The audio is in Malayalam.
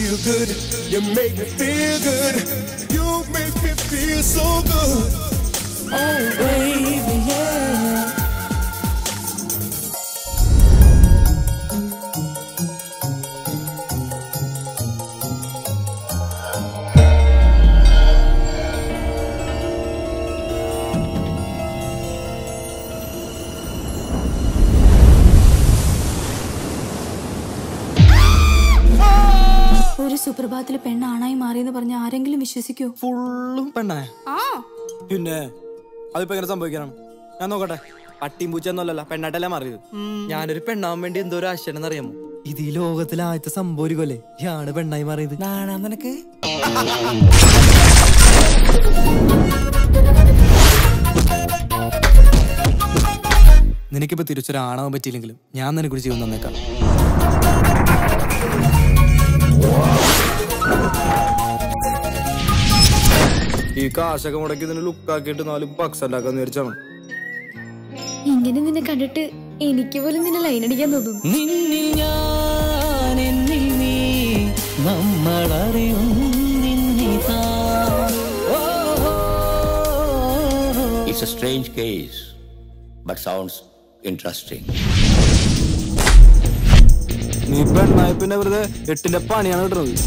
feel good. You make me feel good. You make me feel so good. Oh baby, yeah. ഒരു സുപ്രഭാതത്തില് പെണ്ണാണായി മാറിയെന്ന് പറഞ്ഞ ആരെങ്കിലും വിശ്വസിക്കോ? ഫുള്ളും പെണ്ണായ പിന്നെ അതിപ്പോ എങ്ങനെ സംഭവിക്കാനാണ്? ഞാൻ നോക്കട്ടെ. പട്ടിയും പൂച്ചൊന്നുമല്ലല്ലോ, പെണ്ണായിട്ടല്ലേ മാറിയത്. ഞാനൊരു പെണ്ണാവാൻ വേണ്ടി എന്തോ ഒരു ആശയം അറിയാമോ? ഇത് ഈ ലോകത്തിലെ ആദ്യത്തെ സംഭവിക്കല്ലേ ഇയാണ് പെണ്ണായി മാറിയത്. നിനക്ക് നിനക്കിപ്പോ തിരിച്ചൊരാണാവാൻ പറ്റിയില്ലെങ്കിലും ഞാൻ നിനക്കൊരു ജീവൻ തന്നേക്കാം. ഈ കാശൊക്കെ മുടക്കി ഇതിന് ലുക്കാക്കിയിട്ട് 4 ബക്സ് ഉണ്ടാക്കാന്ന് വിചാരിച്ചാണ്. ഇങ്ങനെ നിന്നെ കണ്ടിട്ട് എനിക്ക് പോലും നിന്നെ ലൈൻ അടിക്കാൻ തോന്നുന്നു. It's a strange case, but sounds interesting. നീ പെണ്ണായ പിന്നെ വെറുതെ 8ന്റെ പണിയാണ് കിട്ടുന്നത്.